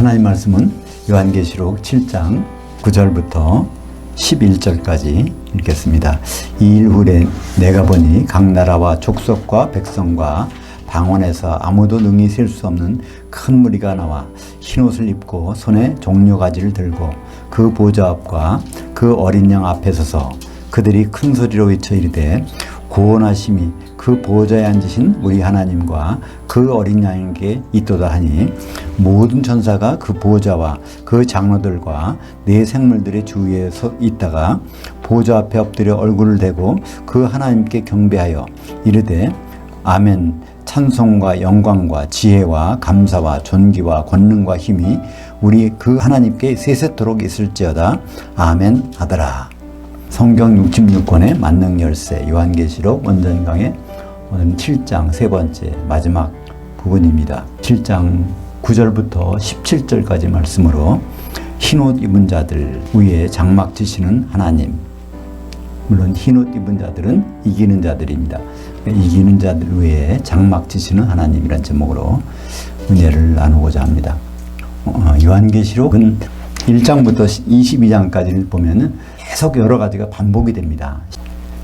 하나님 말씀은 요한계시록 7장 9절부터 11절까지 읽겠습니다. 이 일 후에 내가 보니 각 나라와 족속과 백성과 방언에서 아무도 능히 셀 수 없는 큰 무리가 나와 흰옷을 입고 손에 종려가지를 들고 그 보좌 앞과 그 어린 양 앞에 서서 그들이 큰 소리로 외쳐 이르되 구원하심이 그 보좌에 앉으신 우리 하나님과 그 어린 양에게 있도다 하니 모든 천사가 그 보좌와 그 장로들과 네 생물들의 주위에 서 있다가 보좌 앞에 엎드려 얼굴을 대고 그 하나님께 경배하여 이르되 아멘. 찬송과 영광과 지혜와 감사와 존귀와 권능과 힘이 우리 그 하나님께 세세토록 있을지어다. 아멘 하더라. 성경 66권의 만능 열쇠 요한계시록 원전 강의 오늘은 7장 세 번째 마지막 부분입니다. 7장 9절부터 17절까지 말씀으로 흰옷 입은 자들 위에 장막 지시는 하나님. 물론 흰옷 입은 자들은 이기는 자들입니다. 이기는 자들 위에 장막 지시는 하나님이라는 제목으로 은혜를 나누고자 합니다. 요한계시록은 1장부터 22장까지를 보면은 계속 여러 가지가 반복이 됩니다.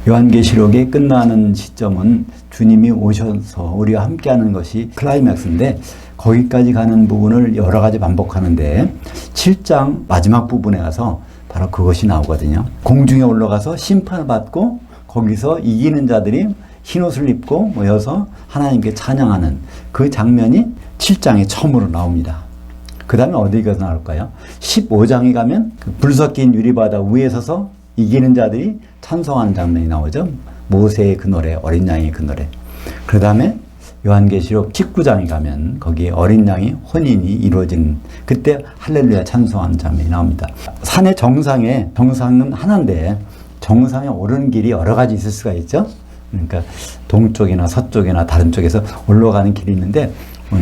요한계시록이 끝나는 시점은 주님이 오셔서 우리와 함께하는 것이 클라이맥스인데 거기까지 가는 부분을 여러 가지 반복하는데 7장 마지막 부분에 가서 바로 그것이 나오거든요. 공중에 올라가서 심판을 받고 거기서 이기는 자들이 흰옷을 입고 모여서 하나님께 찬양하는 그 장면이 7장에 처음으로 나옵니다. 그 다음에 어디 가서 나올까요? 15장에 가면 그 불 섞인 유리바다 위에 서서 이기는 자들이 찬송하는 장면이 나오죠. 모세의 그 노래, 어린 양의 그 노래. 그 다음에 요한계시록 19장에 가면 거기에 어린 양의 혼인이 이루어진 그때 할렐루야 찬송하는 장면이 나옵니다. 산의 정상은 하나인데 정상에 오르는 길이 여러 가지 있을 수가 있죠. 그러니까 동쪽이나 서쪽이나 다른 쪽에서 올라가는 길이 있는데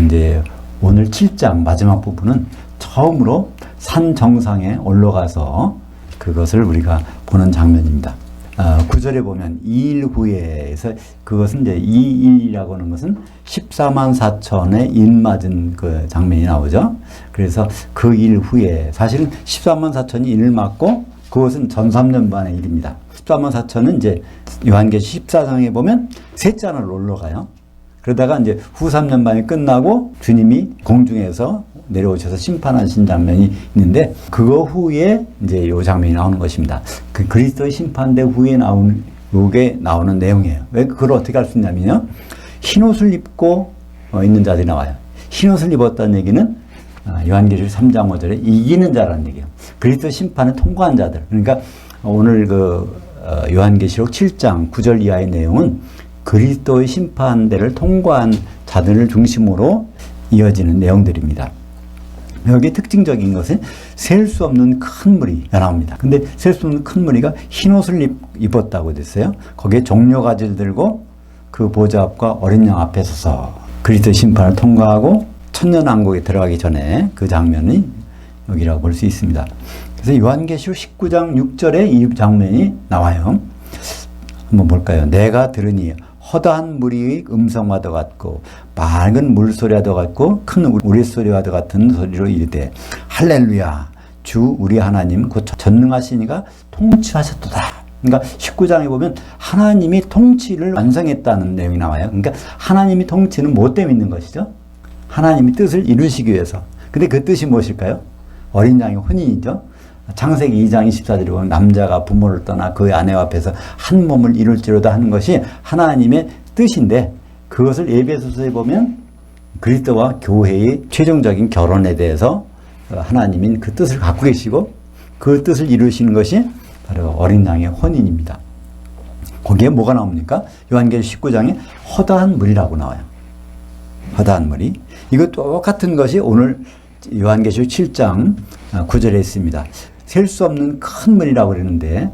이제 오늘 7장 마지막 부분은 처음으로 산 정상에 올라가서 그것을 우리가 보는 장면입니다. 9절에 보면 2일 후에서 그것은 이제 2일이라고 하는 것은 14만 4천의 일 맞은 그 장면이 나오죠. 그래서 그 일 후에 사실은 14만 4천이 일을 맞고 그것은 전 3년 반의 일입니다. 14만 4천은 이제 요한계시 14장에 보면 셋째 날로 올라가요. 그러다가 이제 후 3년 반이 끝나고 주님이 공중에서 내려오셔서 심판하신 장면이 있는데 그거 후에 이제 요 장면이 나오는 것입니다. 그 그리스도의 심판대 후에 요게 나오는 내용이에요. 왜 그걸 어떻게 할 수 있냐면요. 흰옷을 입고 있는 자들이 나와요. 흰옷을 입었다는 얘기는 요한계시록 3장 5절에 이기는 자라는 얘기예요. 그리스도 심판을 통과한 자들. 그러니까 오늘 요한계시록 7장 9절 이하의 내용은 그리스도의 심판대를 통과한 자들을 중심으로 이어지는 내용들입니다. 여기 특징적인 것은 셀 수 없는 큰 무리 나옵니다. 근데 셀 수 없는 큰 무리가 흰옷을 입었다고 됐어요. 거기에 종려가지를 들고 그 보좌 앞과 어린 양 앞에 서서 그리스도의 심판을 통과하고 천년왕국에 들어가기 전에 그 장면이 여기라고 볼 수 있습니다. 그래서 요한계시록 19장 6절에 이 장면이 나와요. 한번 볼까요? 내가 들으니 허다한 무리의 음성과도 같고 맑은 물소리와도 같고 큰 우레소리와도 같은 소리로 이르되 할렐루야 주 우리 하나님 곧 전능하시니가 통치하셨도다. 그러니까 19장에 보면 하나님이 통치를 완성했다는 내용이 나와요. 그러니까 하나님이 통치는 뭐 때문에 있는 것이죠? 하나님이 뜻을 이루시기 위해서. 근데 그 뜻이 무엇일까요? 어린 양의 혼인이죠. 창세기 2장 24절에 보면 남자가 부모를 떠나 그 아내와 앞에서 한 몸을 이룰지로다 하는 것이 하나님의 뜻인데 그것을 에베소서에 보면 그리스도와 교회의 최종적인 결혼에 대해서 하나님인 그 뜻을 갖고 계시고 그 뜻을 이루시는 것이 바로 어린 양의 혼인입니다. 거기에 뭐가 나옵니까? 요한계시록 19장에 허다한 무리라고 나와요. 허다한 무리. 이거 똑같은 것이 오늘 요한계시록 7장 9절에 있습니다. 셀 수 없는 큰 무리라고 그러는데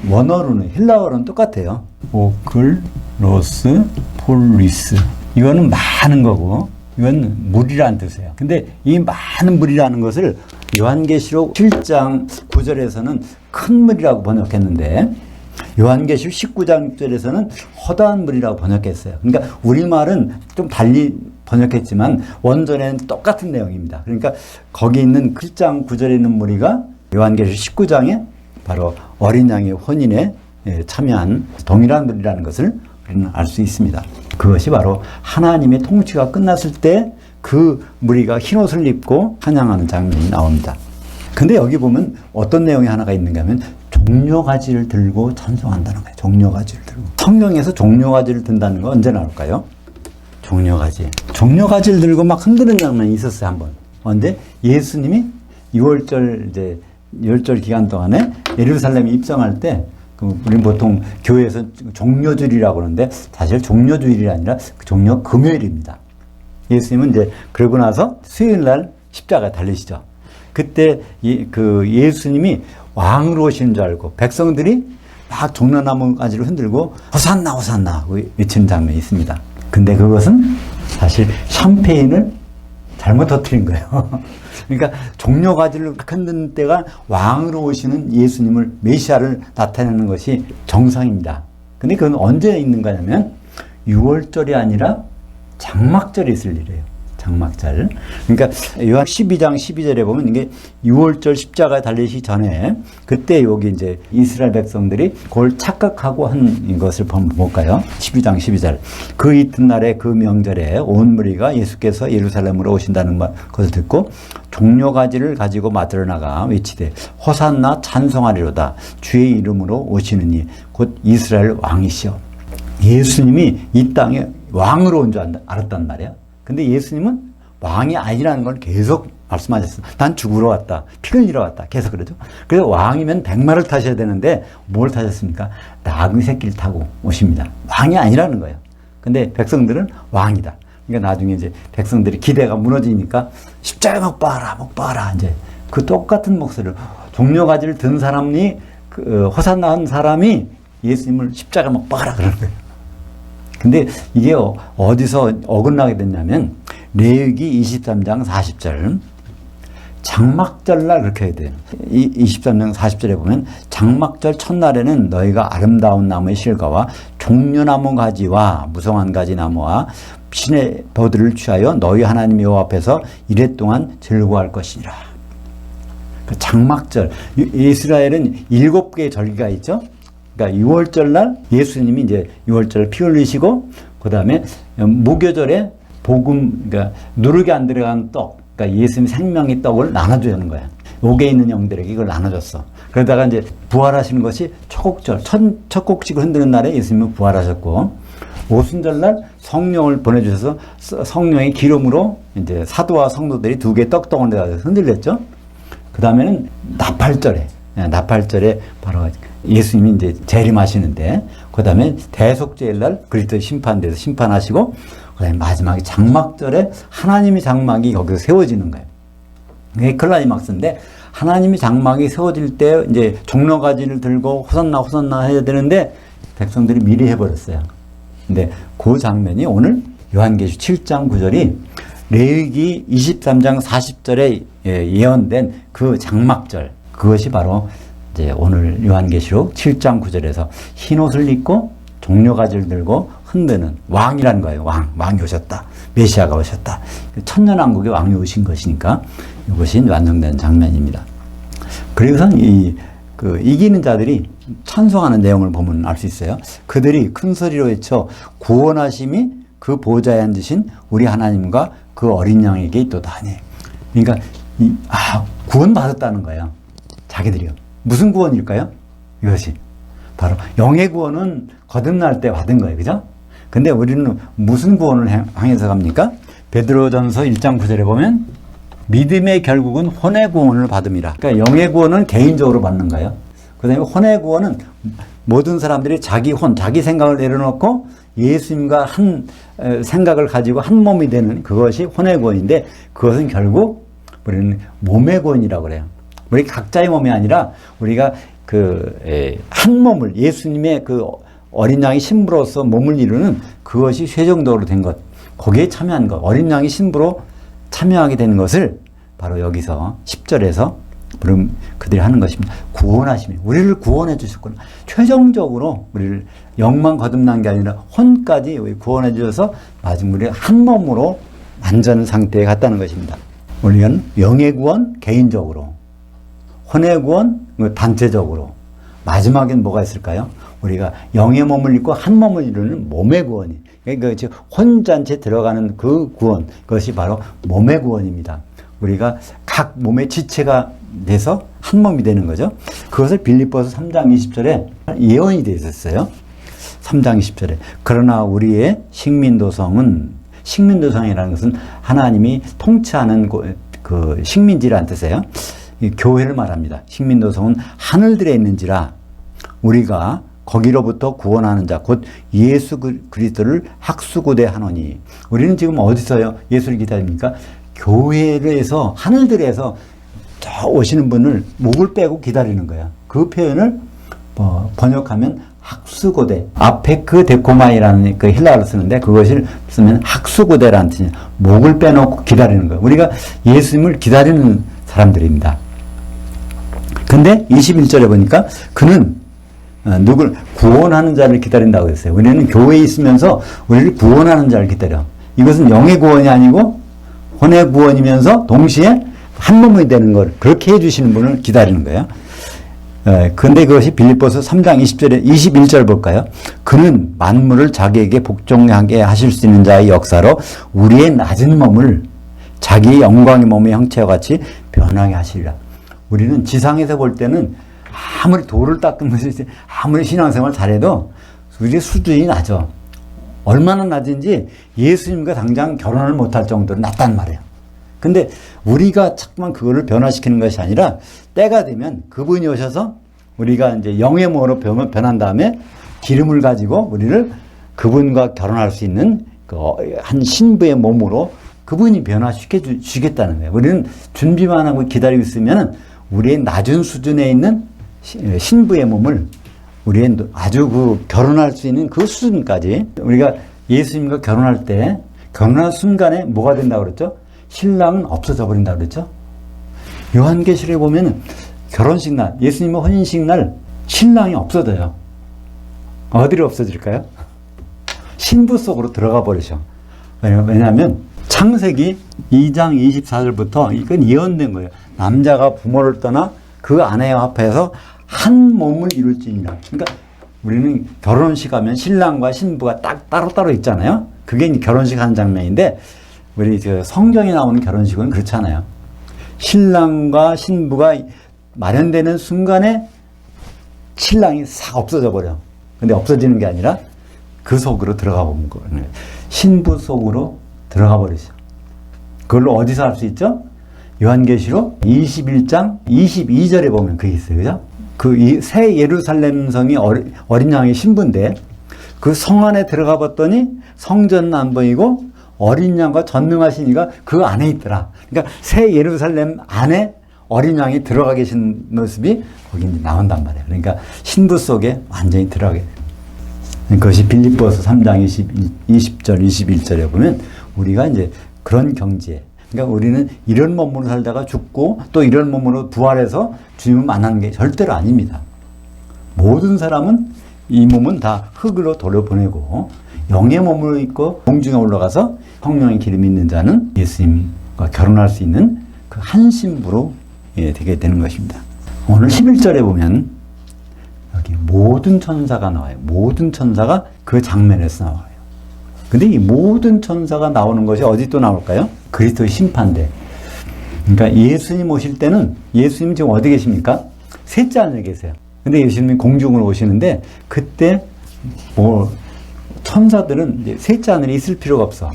원어로는 헬라어로는 똑같아요. 오클로스 폴리스. 이거는 많은 거고 이건 무리라는 뜻이에요. 근데 이 많은 무리라는 것을 요한계시록 7장 9절에서는 큰 무리라고 번역했는데 요한계시록 19장 6절에서는 허다한 무리라고 번역했어요. 그러니까 우리말은 좀 달리 번역했지만 원전에는 똑같은 내용입니다. 그러니까 거기 있는 7장 9절에 있는 무리가 요한계시록 19장에 바로 어린 양의 혼인에 참여한 동일한 무리라는 것을 우리는 알 수 있습니다. 그것이 바로 하나님의 통치가 끝났을 때 그 무리가 흰옷을 입고 찬양하는 장면이 나옵니다. 근데 여기 보면 어떤 내용이 하나가 있는가 하면 종려가지를 들고 찬송한다는 거예요. 종려가지를 들고. 성경에서 종려가지를 든다는 건 언제 나올까요? 종려가지. 종려가지를 들고 막 흔드는 장면이 있었어요, 한번. 언제? 예수님이 6월절 이제 열절 기간 동안에 예루살렘에 입성할 때 우리는 보통 교회에서 종려주일이라고 그러는데 사실 종려주일이 아니라 종려 금요일입니다. 예수님은 이제 그러고 나서 수요일 날 십자가에 달리시죠. 그때 예수님이 왕으로 오시는 줄 알고 백성들이 막 종려나무 가지를 흔들고 호산나 호산나 외치는 장면이 있습니다. 근데 그것은 사실 샴페인을 잘못 터뜨린 거예요. 그러니까 종려가지를 흔드는 때가 왕으로 오시는 예수님을 메시아를 나타내는 것이 정상입니다. 근데 그건 언제 있는 거냐면 6월절이 아니라 장막절이 있을 일이에요. 장막절. 그러니까 요한 12장 12절에 보면 이게 6월절 십자가에 달리시기 전에 그때 여기 이제 이스라엘 백성들이 그걸 착각하고 한 것을 볼까요? 12장 12절. 그 이튿날에 그 명절에 온 무리가 예수께서 예루살렘으로 오신다는 것을 듣고 종려가지를 가지고 맞으러 나가 외치되 호산나 찬송하리로다. 주의 이름으로 오시느니 곧 이스라엘 왕이시여. 예수님이 이 땅에 왕으로 온 줄 알았단 말이에요. 근데 예수님은 왕이 아니라는 걸 계속 말씀하셨어요. 난 죽으러 왔다. 피 흘리러 왔다. 계속 그러죠. 그래서 왕이면 백마를 타셔야 되는데 뭘 타셨습니까? 나귀 새끼를 타고 오십니다. 왕이 아니라는 거예요. 근데 백성들은 왕이다. 그러니까 나중에 이제 백성들이 기대가 무너지니까 십자가 못 봐라, 못 봐라. 이제 그 똑같은 목소리를 종려가지를 든 사람이 호산나 한 사람이 예수님을 십자가 못 봐라 그러는 거예요. 근데 이게 어디서 어긋나게 됐냐면 레위기 23장 40절 장막절날 그렇게 해야 돼요. 23장 40절에 보면 장막절 첫날에는 너희가 아름다운 나무의 실과와 종려나무 가지와 무성한 가지 나무와 신의 버들을 취하여 너희 하나님 여호와 앞에서 이레 동안 즐거워할 것이니라. 장막절, 이스라엘은 7개의 절기가 있죠. 그러니까 6월절 날 예수님이 이제 6월절 피 흘리시고 그 다음에 무교절에 복음, 그러니까 누룩이 안 들어간 떡, 그러니까 예수님 생명의 떡을 나눠주는 거야. 옥에 있는 영들에게 이걸 나눠줬어. 그러다가 이제 부활하시는 것이 초곡절, 첫 곡식을 흔드는 날에 예수님은 부활하셨고 오순절 날 성령을 보내주셔서 성령의 기름으로 이제 사도와 성도들이 2개의 떡덩어리를 흔들렸죠. 그 다음에는 나팔절에 바로 예수님이 이제 재림하시는데, 그 다음에 대속죄일 날 그리스도의 심판대에서 심판하시고, 그 다음에 마지막에 장막절에 하나님의 장막이 거기서 세워지는 거예요. 그게 클라이막스인데, 하나님의 장막이 세워질 때 이제 종려가지를 들고 호산나 호산나 해야 되는데, 백성들이 미리 해버렸어요. 근데 그 장면이 오늘 요한계시록 7장 9절이 레위기 23장 40절에 예언된 그 장막절, 그것이 바로 이제 오늘 요한계시록 7장 9절에서 흰옷을 입고 종려가지를 들고 흔드는 왕이라는 거예요. 왕이 오셨다. 메시아가 오셨다. 천년왕국의 왕이 오신 것이니까 이것이 완성된 장면입니다. 그리고선 이기는 자들이 찬송하는 내용을 보면 알 수 있어요. 그들이 큰 소리로 외쳐 구원하심이 그 보좌에 앉으신 우리 하나님과 그 어린 양에게 있도다 하니. 그러니까 구원 받았다는 거예요. 자기들이요. 무슨 구원일까요? 이것이 바로 영의 구원은 거듭날 때 받은 거예요. 그죠? 근데 우리는 무슨 구원을 향해서 갑니까? 베드로전서 1장 9절에 보면 믿음의 결국은 혼의 구원을 받음이라. 그러니까 영의 구원은 개인적으로 받는 거예요. 그 다음에 혼의 구원은 모든 사람들이 자기 생각을 내려놓고 예수님과 한 생각을 가지고 한 몸이 되는 그것이 혼의 구원인데, 그것은 결국 우리는 몸의 구원이라고 그래요. 우리 각자의 몸이 아니라 우리가 한 몸을 예수님의 그 어린 양의 신부로서 몸을 이루는 그것이 최종적으로 된 것, 거기에 참여한 것, 어린 양의 신부로 참여하게 되는 것을 바로 여기서 10절에서 그들이 하는 것입니다. 구원하심이 우리를 구원해 주셨구나. 최종적으로 우리를 영만 거듭난 게 아니라 혼까지 구원해 주셔서 마지막에 한 몸으로 완전 상태에 갔다는 것입니다. 우리는 영의 구원 개인적으로, 혼의 구원 단체적으로, 마지막엔 뭐가 있을까요? 우리가 영의 몸을 입고 한 몸을 이루는 몸의 구원이, 그러니까 혼잔체 들어가는 그 구원, 그것이 바로 몸의 구원입니다. 우리가 각 몸의 지체가 돼서 한 몸이 되는 거죠. 그것을 빌립보서 3장 20절에 예언이 되어 있었어요. 3장 20절에. 그러나 우리의 식민도성은, 식민도성이라는 것은 하나님이 통치하는 그 식민지라는 뜻이에요. 교회를 말합니다. 식민도성은 하늘들에 있는지라 우리가 거기로부터 구원하는 자 곧 예수 그리스도를 학수고대하노니. 우리는 지금 어디서요? 예수를 기다립니까? 교회에서, 하늘들에서 저 오시는 분을 목을 빼고 기다리는 거야. 그 표현을 번역하면 학수고대, 아페크 데코마이라는 그 헬라어를 쓰는데 그것을 쓰면 학수고대라는 뜻이에요. 목을 빼놓고 기다리는 거예요. 우리가 예수님을 기다리는 사람들입니다. 근데 21절에 보니까 그는 누굴 구원하는 자를 기다린다고 했어요. 우리는 교회에 있으면서 우리를 구원하는 자를 기다려. 이것은 영의 구원이 아니고 혼의 구원이면서 동시에 한 몸이 되는 걸 그렇게 해주시는 분을 기다리는 거예요. 근데 그것이 빌립보서 3장 20절에 21절 볼까요? 그는 만물을 자기에게 복종하게 하실 수 있는 자의 역사로 우리의 낮은 몸을 자기의 영광의 몸의 형체와 같이 변하게 하시리라. 우리는 지상에서 볼 때는 아무리 돌을 닦으면서 아무리 신앙생활 잘해도 우리의 수준이 낮아. 얼마나 낮은지 예수님과 당장 결혼을 못할 정도로 낮단 말이에요. 근데 우리가 자꾸만 그거를 변화시키는 것이 아니라 때가 되면 그분이 오셔서 우리가 이제 영의 몸으로 변한 다음에 기름을 가지고 우리를 그분과 결혼할 수 있는 한 신부의 몸으로 그분이 변화시켜 주시겠다는 거예요. 우리는 준비만 하고 기다리고 있으면 우리의 낮은 수준에 있는 신부의 몸을 우리의 아주 그 결혼할 수 있는 그 수준까지, 우리가 예수님과 결혼할 때 결혼한 순간에 뭐가 된다고 그랬죠? 신랑은 없어져 버린다고 그랬죠? 요한계시록에 보면 결혼식 날, 예수님의 혼인식 날 신랑이 없어져요. 어디로 없어질까요? 신부 속으로 들어가 버리죠. 왜냐하면 창세기 2장 24절부터 이건 예언된 거예요. 남자가 부모를 떠나 그 아내와 합해서 한 몸을 이룰지니라. 그러니까 우리는 결혼식 하면 신랑과 신부가 딱 따로따로 있잖아요. 그게 이제 결혼식 하는 장면인데 우리 성경에 나오는 결혼식은 그렇잖아요. 신랑과 신부가 마련되는 순간에 신랑이 싹 없어져 버려. 근데 없어지는 게 아니라 그 속으로 들어가 보는 거예요. 신부 속으로 들어가 버리죠. 그걸로 어디서 할 수 있죠? 요한계시록 21장 22절에 보면 그게 있어요. 그죠? 그 새 예루살렘 성이 어린 양의 신부인데 그 성 안에 들어가 봤더니 성전은 안 보이고 어린 양과 전능하신 이가 그 안에 있더라. 그러니까 새 예루살렘 안에 어린 양이 들어가 계신 모습이 거기 이제 나온단 말이에요. 그러니까 신부 속에 완전히 들어가게 돼요. 그것이 빌립보서 3장 20절, 21절에 보면 우리가 이제 그런 경지에, 그러니까 우리는 이런 몸으로 살다가 죽고 또 이런 몸으로 부활해서 주님을 만나는 게 절대로 아닙니다. 모든 사람은 이 몸은 다 흙으로 돌려보내고 영의 몸으로 있고 공중에 올라가서 성령의 기름이 있는 자는 예수님과 결혼할 수 있는 그 한 신부로 되게 되는 것입니다. 오늘 11절에 보면 여기 모든 천사가 나와요. 모든 천사가 그 장면에서 나와요. 근데 이 모든 천사가 나오는 것이 어디 또 나올까요? 그리스도의 심판대. 그러니까 예수님 오실 때는 예수님 지금 어디 계십니까? 셋째 하늘에 계세요. 근데 예수님이 공중으로 오시는데 그때 천사들은 이제 셋째 하늘에 있을 필요가 없어.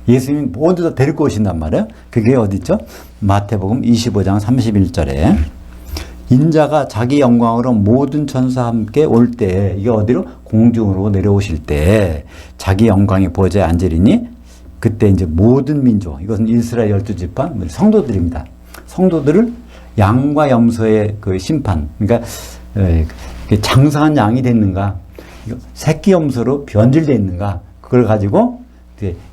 예수님이 모두 다 데리고 오신단 말이에요. 그게 어디 있죠? 마태복음 25장 31절에 인자가 자기 영광으로 모든 천사와 함께 올 때, 이게 어디로? 공중으로 내려오실 때 자기 영광의 보좌에 앉으리니 그때 이제 모든 민족, 이것은 이스라엘 12지파 성도들입니다. 성도들을 양과 염소의 그 심판, 그러니까 장사한 양이 됐는가, 새끼 염소로 변질되어 있는가, 그걸 가지고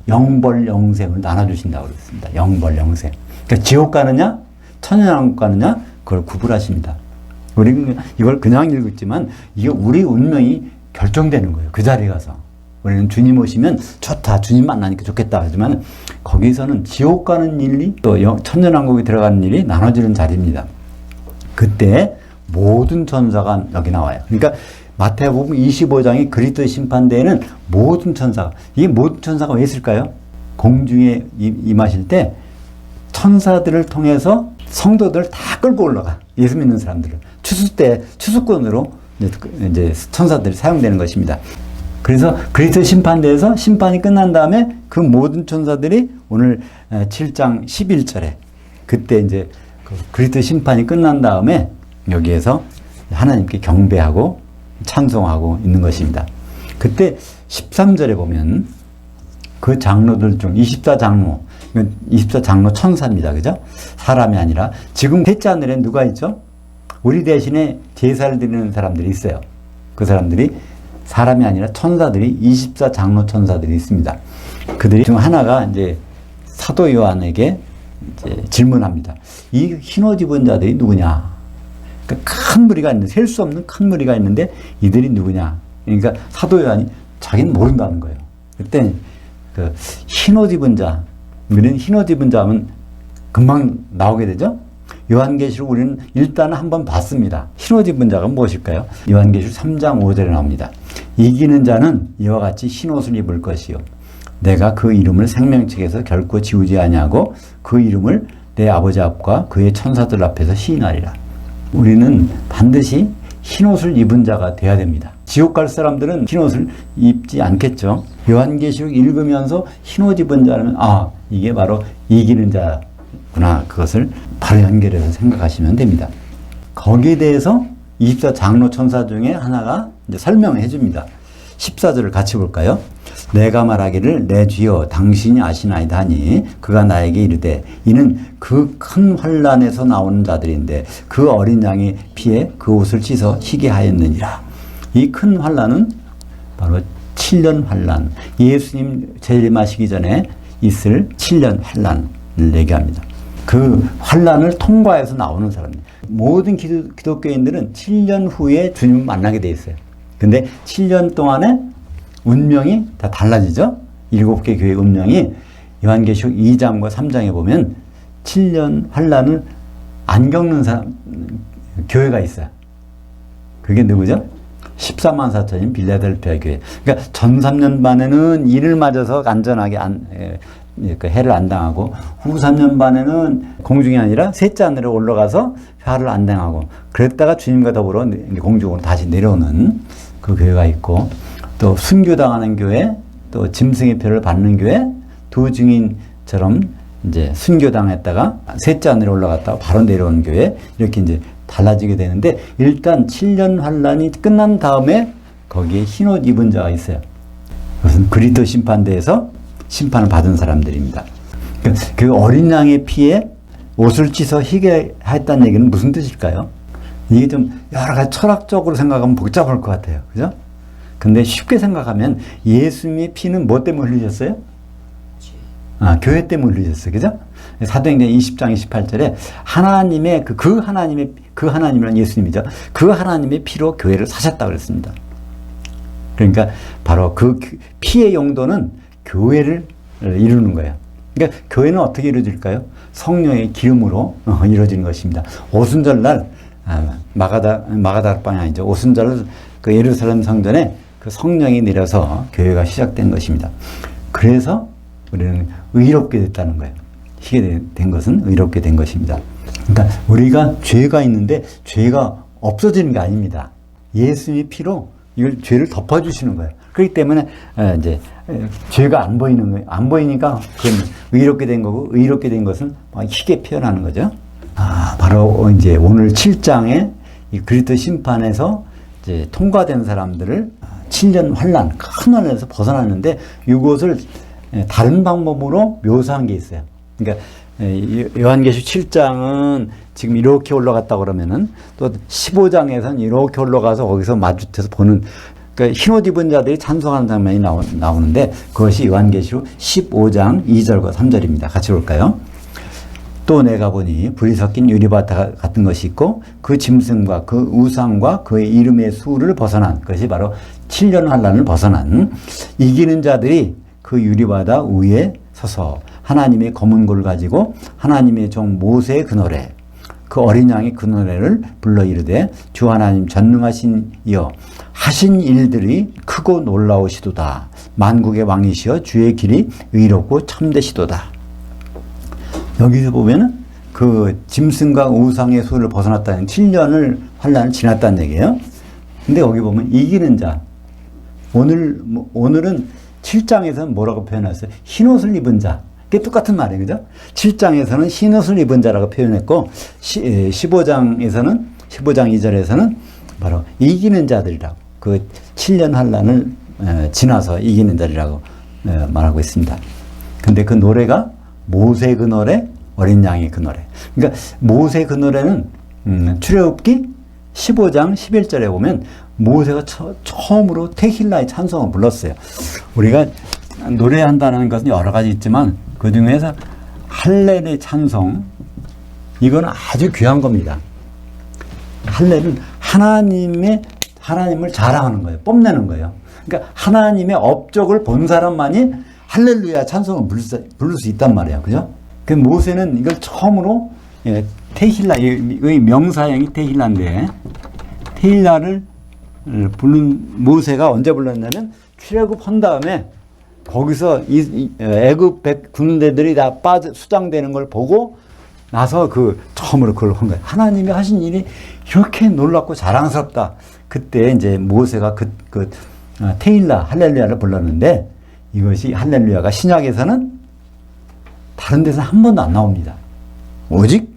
영벌 영생을 나눠주신다고 그랬습니다. 영벌 영생. 그러니까 지옥 가느냐, 천연왕국 가느냐, 그걸 구분하십니다. 우리는 이걸 그냥 읽었지만 이게 우리 운명이 결정되는 거예요. 그 자리에 가서. 우리는 주님 오시면 좋다, 주님 만나니까 좋겠다 하지만 거기서는 지옥 가는 일이 또 천년왕국에 들어가는 일이 나눠지는 자리입니다. 그때 모든 천사가 여기 나와요. 그러니까 마태복음 25장의 그리스도 심판대에는 모든 천사가, 이 모든 천사가 왜 있을까요? 공중에 임하실 때 천사들을 통해서 성도들을 다 끌고 올라가. 예수 믿는 사람들을. 추수 때 추수권으로 이제 천사들이 사용되는 것입니다. 그래서 그리스도 심판대에서 심판이 끝난 다음에 그 모든 천사들이 오늘 7장 11절에 그때 이제 그리스도 심판이 끝난 다음에 여기에서 하나님께 경배하고 찬송하고 있는 것입니다. 그때 13절에 보면 그 장로들 중 24장로 천사입니다. 그죠? 사람이 아니라 지금 셋째 하늘에 누가 있죠? 우리 대신에 제사를 드리는 사람들이 있어요. 그 사람들이 사람이 아니라 천사들이 24장로 천사들이 있습니다. 그들이 중 하나가 이제 사도 요한에게 이제 질문합니다. 이 흰옷 입은 자들이 누구냐? 그러니까 큰 무리가 있는데 셀 수 없는 큰 무리가 있는데 이들이 누구냐? 그러니까 사도 요한이 자기는 모른다는 거예요. 그때 그 흰옷 입은 자, 우리는 흰옷 입은 자 하면 금방 나오게 되죠? 요한계시록 우리는 일단 한번 봤습니다. 흰옷 입은 자가 무엇일까요? 요한계시록 3장 5절에 나옵니다. 이기는 자는 이와 같이 흰옷을 입을 것이요. 내가 그 이름을 생명책에서 결코 지우지 아니하고 그 이름을 내 아버지 앞과 그의 천사들 앞에서 시인하리라. 우리는 반드시 흰옷을 입은 자가 돼야 됩니다. 지옥 갈 사람들은 흰옷을 입지 않겠죠. 요한계시록 읽으면서 흰옷 입은 자라면 이게 바로 이기는 자구나. 그것을 바로 연결해서 생각하시면 됩니다. 거기에 대해서 24장로 천사 중에 하나가 이제 설명해 줍니다. 14절을 같이 볼까요? 내가 말하기를 내 주여 당신이 아시나이다 하니 그가 나에게 이르되 이는 그 큰 환난에서 나오는 자들인데 그 어린 양의 피에 그 옷을 찢어 희게 하였느니라. 이 큰 환난은 바로 7년 환난, 예수님 재림하시기 전에 있을 7년 환난을 얘기합니다. 그 환난을 통과해서 나오는 사람입니다. 모든 기독교인들은 7년 후에 주님을 만나게 돼 있어요. 근데 7년 동안에 운명이 다 달라지죠. 7개 교회의 운명이 요한계시록 2장과 3장에 보면 7년 환난을 안 겪는 사람 교회가 있어요. 그게 누구죠? 14만 4천인 빌라델피아 교회. 그러니까 전 3년 반에는 이를 맞아서 안전하게 해를 안 당하고 후 3년 반에는 공중이 아니라 셋째 하늘에 올라가서 화를 안 당하고 그랬다가 주님과 더불어 공중으로 다시 내려오는 그 교회가 있고 또 순교당하는 교회, 또 짐승의 표를 받는 교회, 두 증인처럼 이제 순교당했다가 셋째 하늘에 올라갔다가 바로 내려오는 교회, 이렇게 이제 달라지게 되는데 일단 7년 환란이 끝난 다음에 거기에 흰옷 입은 자가 있어요. 그것은 그리스도 심판대에서 심판을 받은 사람들입니다. 그 어린 양의 피에 옷을 찢어 희게 했다는 얘기는 무슨 뜻일까요? 이게 좀 여러 가지 철학적으로 생각하면 복잡할 것 같아요. 그죠? 근데 쉽게 생각하면 예수님의 피는 뭐 때문에 흘리셨어요? 교회 때문에 흘리셨어요. 그죠? 사도행전 20장 28절에 하나님의 그 하나님이란 예수님이죠. 그 하나님의 피로 교회를 사셨다고 그랬습니다. 그러니까 바로 그 피의 용도는 교회를 이루는 거예요. 그러니까 교회는 어떻게 이루어질까요? 성령의 기름으로 이루어지는 것입니다. 오순절날 마가다락방이 아니죠. 오순절 그 예루살렘 성전에 그 성령이 내려서 교회가 시작된 것입니다. 그래서 우리는 의롭게 됐다는 거예요. 희게 된 것은 의롭게 된 것입니다. 그러니까 우리가 죄가 있는데 죄가 없어지는 게 아닙니다. 예수님의 피로 이걸 죄를 덮어주시는 거예요. 그렇기 때문에 이제 죄가 안 보이는 거예요. 안 보이니까 그건 의롭게 된 거고 의롭게 된 것은 희게 표현하는 거죠. 바로 이제 오늘 7장에 이 그리스도 심판에서 이제 통과된 사람들을 7년 환란, 큰 환란에서 벗어났는데 이것을 다른 방법으로 묘사한 게 있어요. 그러니까 요한계시록 7장은 지금 이렇게 올라갔다 그러면은 또 15장에서는 이렇게 올라가서 거기서 마주쳐서 보는 그러니까 흰옷 입은 자들이 찬송하는 장면이 나오는데 그것이 요한계시록 15장 2절과 3절입니다. 같이 볼까요? 또 내가 보니 불이 섞인 유리밭 같은 것이 있고 그 짐승과 그 우상과 그의 이름의 수를 벗어난 것이 바로 7년 환란을 벗어난 이기는 자들이 그 유리바다 위에 서서 하나님의 검은 골을 가지고 하나님의 종 모세의 그 노래, 그 어린 양의 그 노래를 불러 이르되 주 하나님 전능하신 이여 하신 일들이 크고 놀라우시도다. 만국의 왕이시여 주의 길이 의롭고 참되시도다. 여기서 보면은 그 짐승과 우상의 손을 벗어났다는 7년을 환란을 지났다는 얘기예요. 근데 여기 보면 이기는 자. 오늘은 7장에서는 뭐라고 표현했어요? 흰옷을 입은 자. 그게 똑같은 말이에요. 그죠? 7장에서는 흰옷을 입은 자라고 표현했고 15장 2절에서는 바로 이기는 자들이라고, 그 7년 환란을 지나서 이기는 자들이라고 말하고 있습니다. 근데 그 노래가 모세 그 노래, 어린 양의 그 노래. 그러니까 모세 그 노래는 출애굽기 15장 11절에 보면 모세가 처음으로 테힐라의 찬송을 불렀어요. 우리가 노래한다는 것은 여러 가지 있지만 그 중에서 할렐의 찬송, 이건 아주 귀한 겁니다. 할렐은 하나님을 자랑하는 거예요. 뽐내는 거예요. 그러니까 하나님의 업적을 본 사람만이 할렐루야 찬송을 부를 수 있단 말이에요. 그죠? 그 모세는 이걸 처음으로 테힐라, 의 명사형이 테힐라인데, 테힐라를 부른 모세가 언제 불렀냐면 출애굽한 다음에 거기서 애굽 군대들이 다 수장되는 걸 보고 나서 처음으로 그걸 한 거예요. 하나님이 하신 일이 이렇게 놀랍고 자랑스럽다. 그때 이제 모세가 테일라 할렐루야를 불렀는데, 이것이 할렐루야가 신약에서는 다른 데서 한 번도 안 나옵니다. 오직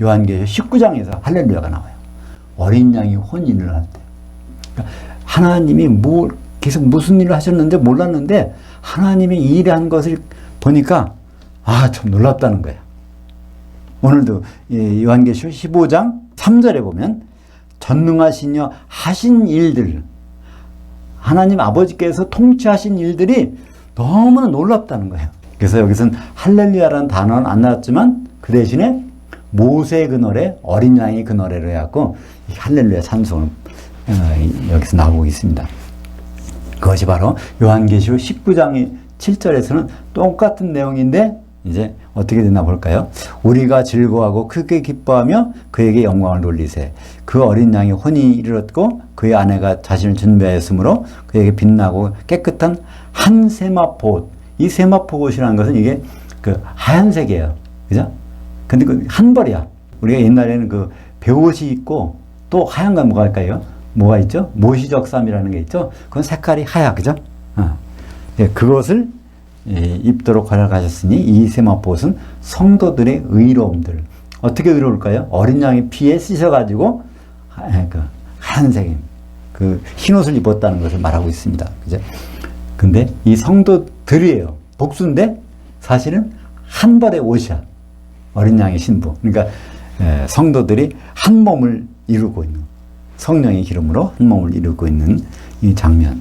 요한계시록 19장에서 할렐루야가 나와요. 어린 양이 혼인을 할 때. 그러니까 하나님이 계속 무슨 일을 하셨는지 몰랐는데 하나님이 일한 것을 보니까 참 놀랍다는 거예요. 오늘도 요한계시록 15장 3절에 보면 전능하시며 하신 일들, 하나님 아버지께서 통치하신 일들이 너무나 놀랍다는 거예요. 그래서 여기서는 할렐루야라는 단어는 안 나왔지만 그 대신에 모세의 그 노래, 어린 양의 그 노래로 해갖고 할렐루야 찬송을 여기서 나오고 있습니다. 그것이 바로 요한계시록 19장 7절에서는 똑같은 내용인데 이제 어떻게 됐나 볼까요? 우리가 즐거워하고 크게 기뻐하며 그에게 영광을 돌리세. 그 어린 양이 혼이 이르렀고 그의 아내가 자신을 준비하였으므로 그에게 빛나고 깨끗한 한 세마포. 이 세마포옷이라는 것은 이게 그 하얀색이에요. 그죠? 근데 그 한 벌이야. 우리가 옛날에는 그 배옷이 있고 또 하얀 건 뭐가 할까요? 뭐가 있죠? 모시적삼이라는 게 있죠? 그건 색깔이 하얗, 그죠? 그것을 입도록 허락하셨으니 이 세마포옷은 성도들의 의로움들. 어떻게 의로울까요? 어린 양의 피에 씻어가지고 하얀색, 그 흰옷을 입었다는 것을 말하고 있습니다. 그죠? 근데 이 성도들이에요. 복수인데 사실은 한 벌의 옷이야. 어린 양의 신부. 그러니까 성도들이 한 몸을 이루고 있는, 성령의 기름으로 한 몸을 이루고 있는 이 장면.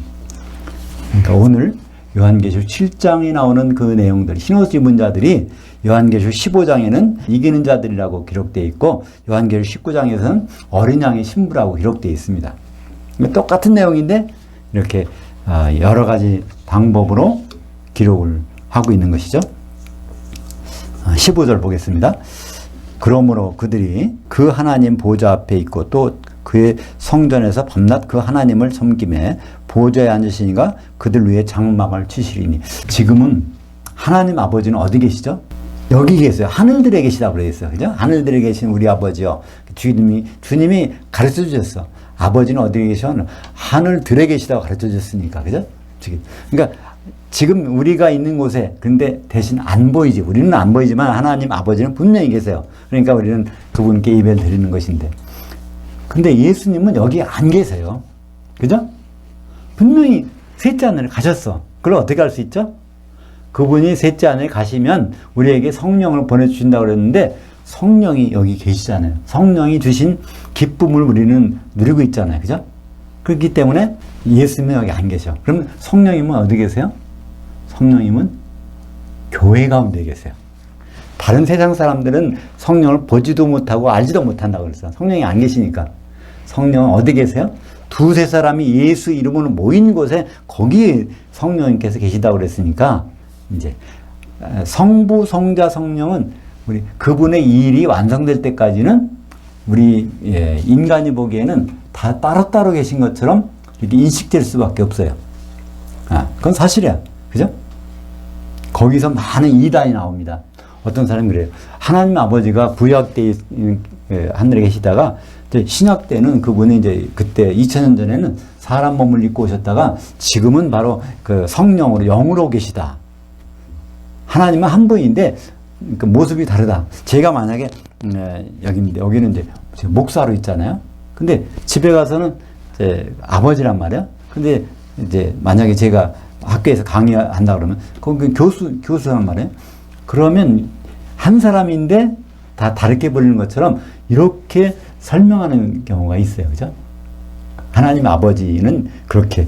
그러니까 오늘 요한계시록 7장에 나오는 그 내용들, 흰옷 입은 자들이 요한계시록 15장에는 이기는 자들이라고 기록되어 있고 요한계시록 19장에서는 어린 양의 신부라고 기록되어 있습니다. 똑같은 내용인데 이렇게 여러 가지 방법으로 기록을 하고 있는 것이죠. 15절 보겠습니다. 그러므로 그들이 그 하나님 보좌 앞에 있고 또 그의 성전에서 밤낮 그 하나님을 섬김에 보좌에 앉으시니가 그들 위에 장막을 치시리니. 지금은 하나님 아버지는 어디 계시죠? 여기 계세요. 하늘들에 계시다고 그랬어요. 그죠? 하늘들에 계신 우리 아버지요. 주님이 가르쳐 주셨어. 아버지는 어디 계셔? 하늘들에 계시다고 가르쳐 주셨으니까. 그죠? 그러니까 지금 우리가 있는 곳에, 근데 대신 안 보이지. 우리는 안 보이지만 하나님 아버지는 분명히 계세요. 그러니까 우리는 그분께 예배를 드리는 것인데. 근데 예수님은 여기 안 계세요. 그죠? 분명히 셋째 하늘에 가셨어. 그걸 어떻게 할 수 있죠? 그분이 셋째 하늘에 가시면 우리에게 성령을 보내주신다고 그랬는데 성령이 여기 계시잖아요. 성령이 주신 기쁨을 우리는 누리고 있잖아요. 그죠? 그렇기 때문에 예수님은 여기 안 계셔. 그럼 성령님은 어디 계세요? 성령님은 교회 가운데 계세요. 다른 세상 사람들은 성령을 보지도 못하고 알지도 못한다고 그랬어요. 성령이 안 계시니까. 성령은 어디 계세요? 두세 사람이 예수 이름으로 모인 곳에 거기에 성령님께서 계시다고 그랬으니까 이제 성부, 성자, 성령은 우리 그분의 일이 완성될 때까지는 우리 인간이 보기에는 다 따로따로 계신 것처럼 이렇게 인식될 수밖에 없어요. 그건 사실이야. 그죠? 거기서 많은 이단이 나옵니다. 어떤 사람이 그래요. 하나님 아버지가 구약 때 하늘에 계시다가 신약 때는 그분이 이제 그때 2000년 전에는 사람 몸을 입고 오셨다가 지금은 바로 그 성령으로 영으로 계시다. 하나님은 한 분인데 그 모습이 다르다. 제가 만약에 여기는 이제 목사로 있잖아요. 근데 집에 가서는 이제 아버지란 말이야. 근데 이제 만약에 제가 학교에서 강의한다 그러면 거기 교수란 말이에요. 그러면 한 사람인데 다 다르게 보이는 것처럼 이렇게 설명하는 경우가 있어요. 그죠? 하나님 아버지는 그렇게,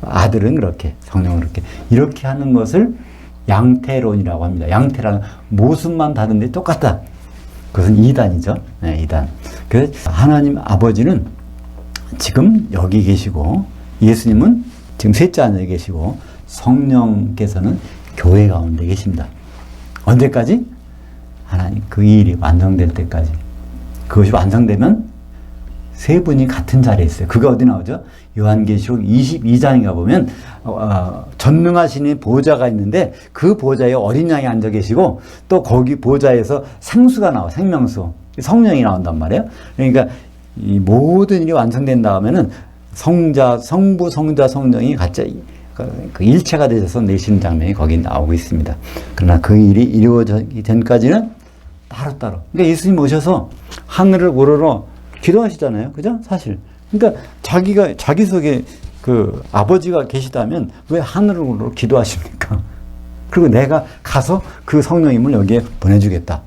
아들은 그렇게, 성령은 그렇게, 이렇게 하는 것을 양태론이라고 합니다. 양태라는 모습만 다른데 똑같다. 그것은 이단이죠. 네, 이단. 그래서 하나님 아버지는 지금 여기 계시고, 예수님은 지금 셋째 하늘에 계시고, 성령께서는 교회 가운데 계십니다. 언제까지? 하나님 그 일이 완성될 때까지. 그것이 완성되면 세 분이 같은 자리에 있어요. 그게 어디 나오죠? 요한계시록 22장인가 보면 전능하신 보좌가 있는데 그 보좌에 어린 양이 앉아 계시고 또 거기 보좌에서 생수가 나와. 생명수. 성령이 나온단 말이에요. 그러니까 이 모든 일이 완성된 다음에는 성부, 성자, 성령이 같이 그 일체가 되셔서 내시는 장면이 거기 나오고 있습니다. 그러나 그 일이 이루어지기 전까지는 따로따로. 그러니까 예수님 오셔서 하늘을 우러러 기도하시잖아요. 그죠? 사실. 그러니까 자기 속에 그 아버지가 계시다면 왜 하늘을 우러러 기도하십니까? 그리고 내가 가서 그 성령님을 여기에 보내주겠다.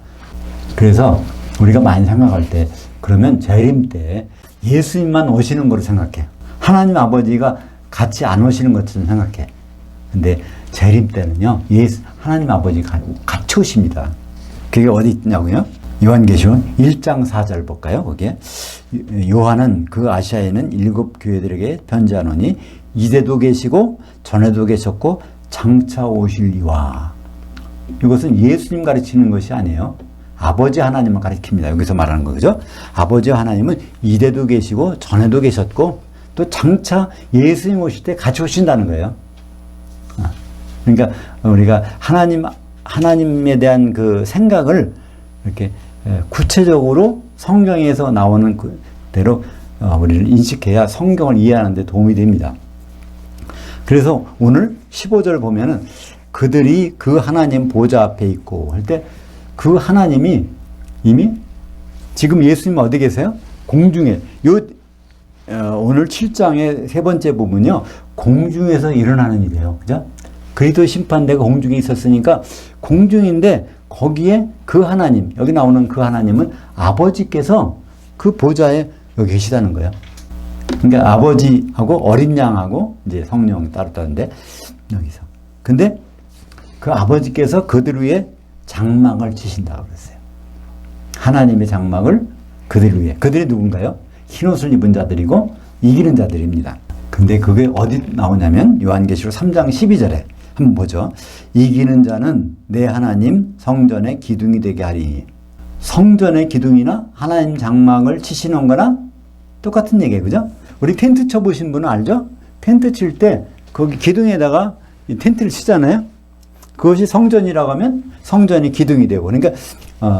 그래서 우리가 많이 생각할 때 그러면 재림 때 예수님만 오시는 거로 생각해. 하나님 아버지가 같이 안 오시는 것처럼 생각해. 근데 재림 때는요, 하나님 아버지가 같이 오십니다. 그게 어디 있냐고요? 요한계시록 1장 4절 볼까요? 거기에 요한은 그 아시아에는 7 교회들에게 편지하노니 이제도 계시고 전에도 계셨고 장차 오실 이와. 이것은 예수님 가르치는 것이 아니에요. 아버지 하나님을 가르칩니다. 여기서 말하는 거죠. 아버지 하나님은 이제도 계시고 전에도 계셨고 또 장차 예수님 오실 때 같이 오신다는 거예요. 그러니까 우리가 하나님에 대한 그 생각을 이렇게 구체적으로 성경에서 나오는 그대로 우리를 인식해야 성경을 이해하는 데 도움이 됩니다. 그래서 오늘 15절 보면은 그들이 그 하나님 보좌 앞에 있고 할 때 그 하나님이 이미 지금 예수님 어디 계세요? 공중에. 오늘 7장의 세 번째 부분요. 공중에서 일어나는 일이에요. 그죠? 그리스도 심판대가 공중에 있었으니까 공중인데 거기에 그 하나님, 여기 나오는 그 하나님은 아버지께서 그 보좌에 여기 계시다는 거예요. 그러니까 아버지하고 어린 양하고 이제 성령 따로따로인데 여기서. 근데 그 아버지께서 그들 위에 장막을 치신다고 그랬어요. 하나님의 장막을 그들 위에. 그들이 누군가요? 흰옷을 입은 자들이고 이기는 자들입니다. 근데 그게 어디 나오냐면 요한계시록 3장 12절에 한번 보죠. 이기는 자는 내 하나님 성전의 기둥이 되게 하리니. 성전의 기둥이나 하나님 장막을 치시는 거나 똑같은 얘기예요. 그죠? 우리 텐트 쳐보신 분은 알죠? 텐트 칠 때 거기 기둥에다가 이 텐트를 치잖아요. 그것이 성전이라고 하면 성전이 기둥이 되고, 그러니까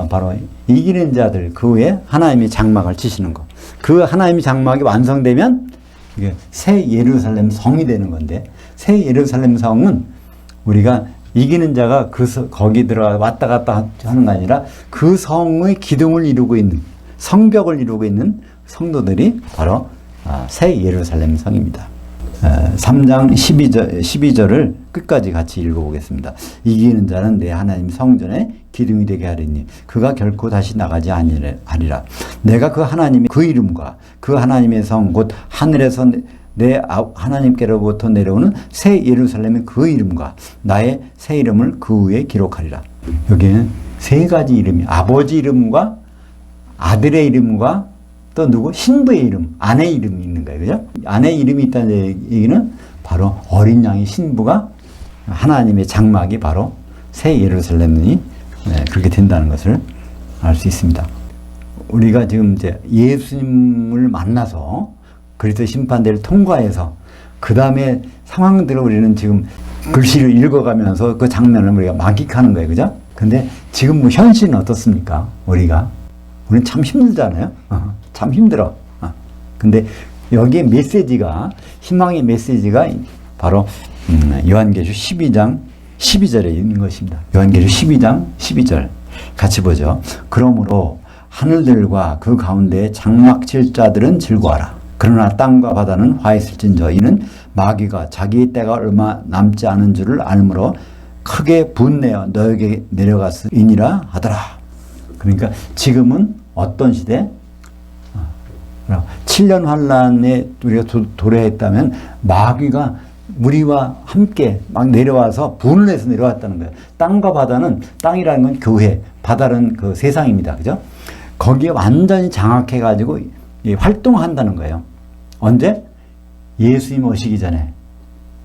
바로 이기는 자들 그 위에 하나님이 장막을 치시는 거. 그 하나님이 장막이 완성되면 이게 새 예루살렘 성이 되는 건데, 새 예루살렘 성은 우리가 이기는 자가 거기 들어가 왔다 갔다 하는 게 아니라 그 성의 기둥을 이루고 있는, 성벽을 이루고 있는 성도들이 바로 새 예루살렘 성입니다. 3장 12절을 끝까지 같이 읽어보겠습니다. 이기는 자는 내 하나님 성전에 기둥이 되게 하리니 그가 결코 다시 나가지 아니라. 내가 그 하나님의 그 이름과 그 하나님의 성 곧 하늘에서 내 하나님께로부터 내려오는 새 예루살렘의 그 이름과 나의 새 이름을 그 위에 기록하리라. 여기는 세 가지 이름이 아버지 이름과 아들의 이름과 또 누구? 신부의 이름, 아내 이름이 있는 거예요. 그죠? 아내 이름이 있다는 얘기는 바로 어린 양의 신부가 하나님의 장막이 바로 새 예루살렘이 그렇게 된다는 것을 알 수 있습니다. 우리가 지금 이제 예수님을 만나서 그리스도 심판대를 통과해서 그 다음에 상황들을 우리는 지금 글씨를 읽어가면서 그 장면을 우리가 만끽하는 거예요. 그죠? 근데 지금 뭐 현실은 어떻습니까? 우리는 참 힘들잖아요. 참 힘들어. 근데 여기에 메시지가, 희망의 메시지가 바로 요한계시록 12장 12절에 있는 것입니다. 요한계시록 12장 12절 같이 보죠. 그러므로 하늘들과 그 가운데 장막 칠 자들은 즐거워하라. 그러나 땅과 바다는 화했을진저 이는 마귀가 자기의 때가 얼마 남지 않은 줄을 알므로 크게 분내어 너에게 내려갔으니라 하더라. 그러니까 지금은 어떤 시대? 7년 환란에 우리가 도래했다면 마귀가 우리와 함께 막 내려와서 분을 해서 내려왔다는 거예요. 땅과 바다는, 땅이라는 건 교회, 바다는 그 세상입니다. 그죠? 거기에 완전히 장악해가지고 활동한다는 거예요. 언제? 예수님 오시기 전에.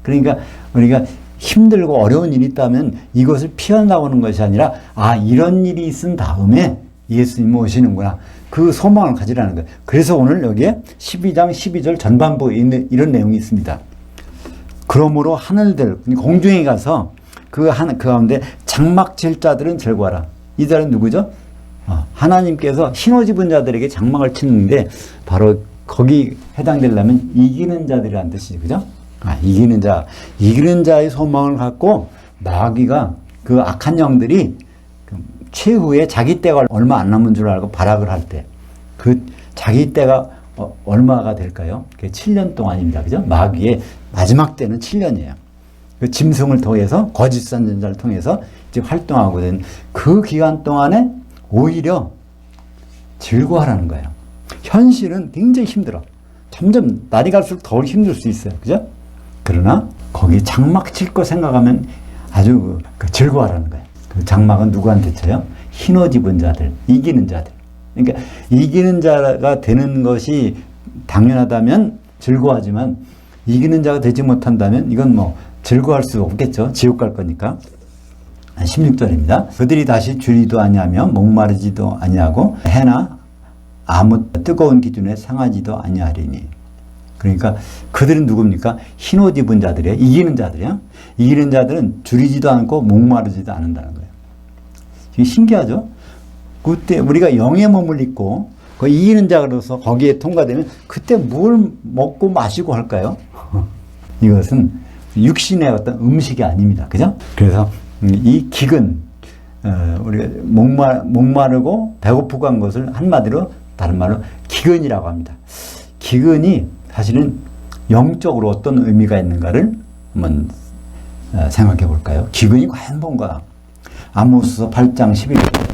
그러니까 우리가 힘들고 어려운 일이 있다면 이것을 피해나오는 것이 아니라, 아, 이런 일이 있은 다음에 예수님 오시는구나. 그 소망을 가지라는 거예요. 그래서 오늘 여기에 12장 12절 전반부에 있는 이런 내용이 있습니다. 그러므로 하늘들, 공중에 가서 그 가운데 장막 칠 자들은 즐거워하라. 이 자는 누구죠? 하나님께서 신호 집은 자들에게 장막을 치는데 바로 거기 해당되려면 이기는 자들이라는 뜻이죠. 그죠? 이기는 자. 이기는 자의 소망을 갖고 마귀가 그 악한 영들이 최후에 자기 때가 얼마 안 남은 줄 알고 발악을 할 때 그 자기 때가 얼마가 될까요? 그게 7년 동안입니다. 그죠? 마귀의 마지막 때는 7년이에요. 그 짐승을 통해서 거짓 선전자를 통해서 이제 활동하고 된 그 기간 동안에 오히려 즐거워하라는 거예요. 현실은 굉장히 힘들어. 점점 날이 갈수록 더 힘들 수 있어요. 그죠? 그러나 거기 장막 칠 거 생각하면 아주 즐거워하라는 거예요. 그 장막은 누구한테 쳐요? 흰옷 입은 자들, 이기는 자들. 그러니까 이기는 자가 되는 것이 당연하다면 즐거워하지만 이기는 자가 되지 못한다면 이건 뭐 즐거워할 수 없겠죠. 지옥 갈 거니까. 16절입니다. 그들이 다시 줄이도 아니하며 목마르지도 아니하고 해나 아무 뜨거운 기준에 상하지도 아니하리니. 그러니까 그들은 누굽니까? 흰옷 입은 자들이에요. 이기는 자들이에요. 이기는 자들은 줄이지도 않고 목마르지도 않는다는 거예요. 이게 신기하죠? 그때 우리가 영의 몸을 입고 그 이기는 자로서 거기에 통과되면 그때 뭘 먹고 마시고 할까요? 이것은 육신의 어떤 음식이 아닙니다. 그죠? 그래서 이 기근, 우리가 목마르고 배고프고 한 것을 한마디로 다른 말로 기근이라고 합니다. 기근이 사실은 영적으로 어떤 의미가 있는가를 한번 생각해 볼까요? 기근이 과연 뭔가? 아모스 8장 11절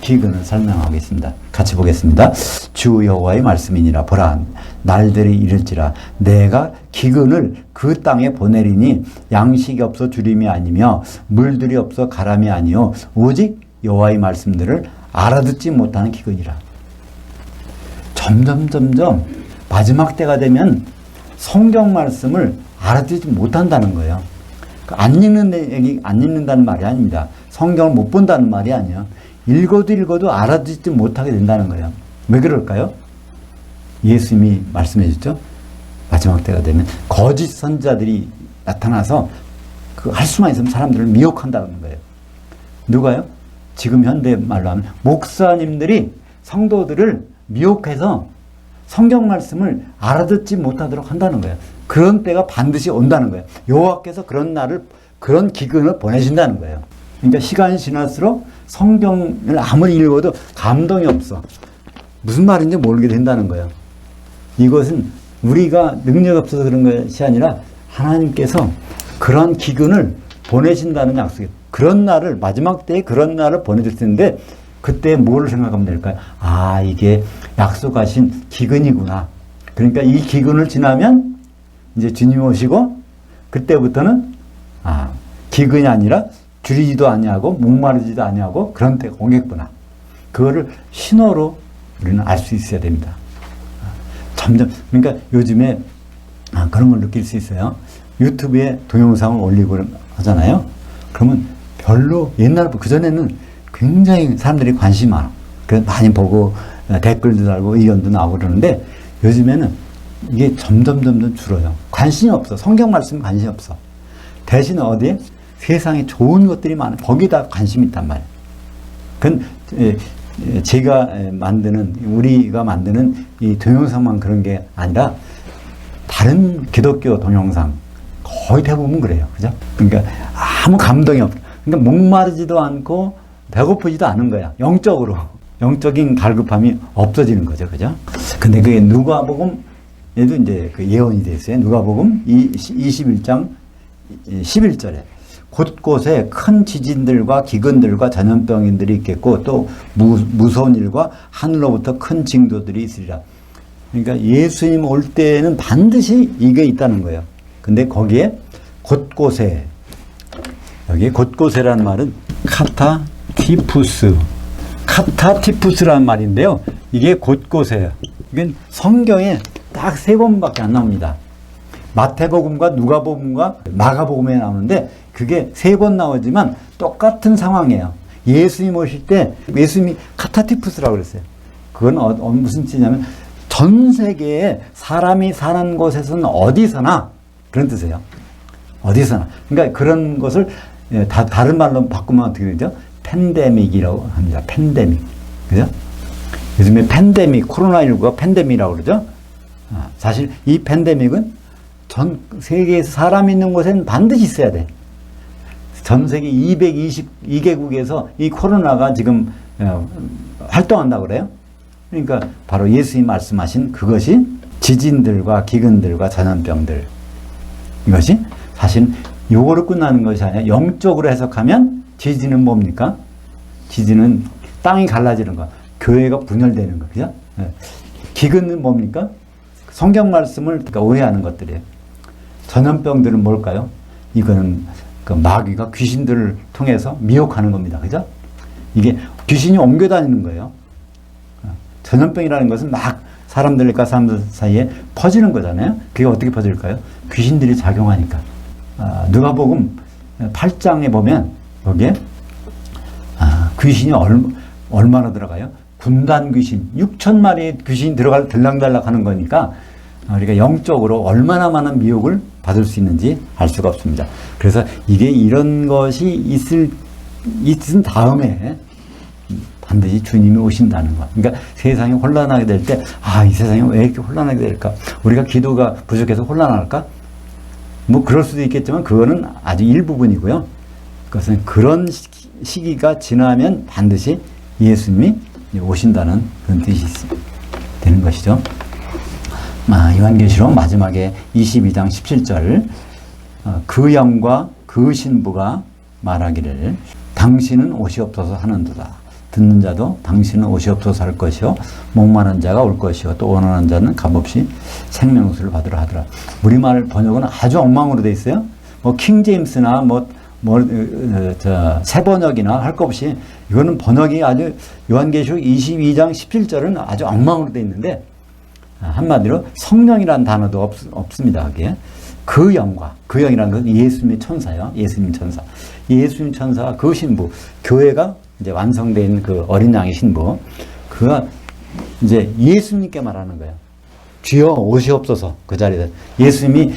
기근을 설명하겠습니다. 같이 보겠습니다. 주 여호와의 말씀이니라. 보라, 날들이 이를지라 내가 기근을 그 땅에 보내리니 양식이 없어 주림이 아니며 물들이 없어 가람이 아니요 오직 여호와의 말씀들을 알아듣지 못하는 기근이라. 점점 마지막 때가 되면 성경 말씀을 알아듣지 못한다는 거예요. 안 읽는다는 말이 아닙니다. 성경을 못 본다는 말이 아니에요. 읽어도 알아듣지 못하게 된다는 거예요. 왜 그럴까요? 예수님이 말씀해 주셨죠? 마지막 때가 되면 거짓 선지자들이 나타나서 그 할 수만 있으면 사람들을 미혹한다는 거예요. 누가요? 지금 현대 말로 하면 목사님들이 성도들을 미혹해서 성경 말씀을 알아듣지 못하도록 한다는 거예요. 그런 때가 반드시 온다는 거예요. 여호와께서 그런 기근을 보내신다는 거예요. 그러니까 시간이 지날수록 성경을 아무리 읽어도 감동이 없어. 무슨 말인지 모르게 된다는 거예요. 이것은 우리가 능력이 없어서 그런 것이 아니라 하나님께서 그런 기근을 보내신다는 약속이에요. 그런 날을, 마지막 때에 그런 날을 보내줄 텐데 그때 뭘 생각하면 될까요? 아, 이게 약속하신 기근이구나. 그러니까 이 기근을 지나면 이제 주님 오시고 그때부터는 기근이 아니라 줄이지도 아니하고 목마르지도 아니하고 그런 때가 오겠구나. 그거를 신호로 우리는 알 수 있어야 됩니다. 점점, 그러니까 요즘에 그런 걸 느낄 수 있어요. 유튜브에 동영상을 올리고 하잖아요. 그러면 별로 옛날, 그전에는 굉장히 사람들이 관심이 많아. 그래서 많이 보고 댓글도 달고 의견도 나오고 그러는데 요즘에는 이게 점점 줄어요. 관심이 없어. 성경 말씀 관심이 없어. 대신 어디에? 세상에 좋은 것들이 많아. 거기다 관심이 있단 말이에요. 그건 제가 만드는, 우리가 만드는 이 동영상만 그런 게 아니라 다른 기독교 동영상 거의 대부분 그래요. 그죠? 그러니까 아무 감동이 없어. 그러니까 목마르지도 않고 배고프지도 않은 거야. 영적으로. 영적인 갈급함이 없어지는 거죠. 그죠? 근데 그게 누가복음에도 이제 그 예언이 됐어요. 누가복음 21장 11절에 곳곳에 큰 지진들과 기근들과 전염병인들이 있겠고 또 무서운 일과 하늘로부터 큰 징조들이 있으리라. 그러니까 예수님 올 때는 반드시 이게 있다는 거예요. 근데 거기에 곳곳에, 여기 곳곳에라는 말은 카타티푸스라는 말인데요. 이게 곳곳에요. 이건 성경에 딱 3번밖에 안 나옵니다. 마태복음과 누가복음과 마가복음에 나오는데 그게 3번 나오지만 똑같은 상황이에요. 예수님 오실 때 예수님이 카타티푸스라고 그랬어요. 그건 무슨 뜻이냐면 전 세계에 사람이 사는 곳에서는 어디서나 그런 뜻이에요. 어디서나. 그러니까 그런 것을 다른 말로 바꾸면 어떻게 되죠? 팬데믹이라고 합니다. 팬데믹. 그죠? 요즘에 팬데믹, 코로나19가 팬데믹이라고 그러죠? 사실 이 팬데믹은 전 세계에서 사람 있는 곳에는 반드시 있어야 돼. 전 세계 222개국에서 이 코로나가 지금 활동한다고 그래요. 그러니까 바로 예수님이 말씀하신 그것이 지진들과 기근들과 전염병들, 이것이 사실 요거로 끝나는 것이 아니라 영적으로 해석하면 지진은 뭡니까? 지진은 땅이 갈라지는 거, 교회가 분열되는 거, 그죠? 기근은 뭡니까? 성경 말씀을 오해하는 것들이에요. 전염병들은 뭘까요? 이거는 그 마귀가 귀신들을 통해서 미혹하는 겁니다. 그죠? 이게 귀신이 옮겨 다니는 거예요. 전염병이라는 것은 막 사람들과 사람들 사이에 퍼지는 거잖아요. 그게 어떻게 퍼질까요? 귀신들이 작용하니까. 누가복음 8장에 보면 거기에 귀신이 얼마나 들어가요? 군단 귀신, 6,000마리의 귀신이 들락달락 하는 거니까 우리가 영적으로 얼마나 많은 미혹을 받을 수 있는지 알 수가 없습니다. 그래서 이게 이런 것이 있은 다음에 반드시 주님이 오신다는 것. 그러니까 세상이 혼란하게 될 때, 이 세상이 왜 이렇게 혼란하게 될까? 우리가 기도가 부족해서 혼란할까? 뭐 그럴 수도 있겠지만 그거는 아주 일부분이고요. 그것은 그런 시기가 지나면 반드시 예수님이 오신다는 그런 뜻이 되는 것이죠. 요한계시록 마지막에 22장 17절 그 영과 그 신부가 말하기를 당신은 옷이 없어서 하는도다. 듣는 자도 당신은 옷이 없어서 할 것이요 목마른 자가 올 것이요 또 원하는 자는 값없이 생명수를 받으라 하더라. 우리말 번역은 아주 엉망으로 돼 있어요. 뭐 킹제임스나 새 번역이나 할 것 없이 이거는 번역이 아주 요한계시록 22장 17절은 아주 엉망으로 돼 있는데 한마디로 성령이라는 단어도 없습니다. 거기에 그 영과 그 영이라는 것은 예수님의 천사요. 예수님 천사. 예수님 천사와 그 신부 교회가 이제 완성된 그 어린 양의 신부 그가 이제 예수님께 말하는 거예요. 주여 오시옵소서. 그 자리에 예수님이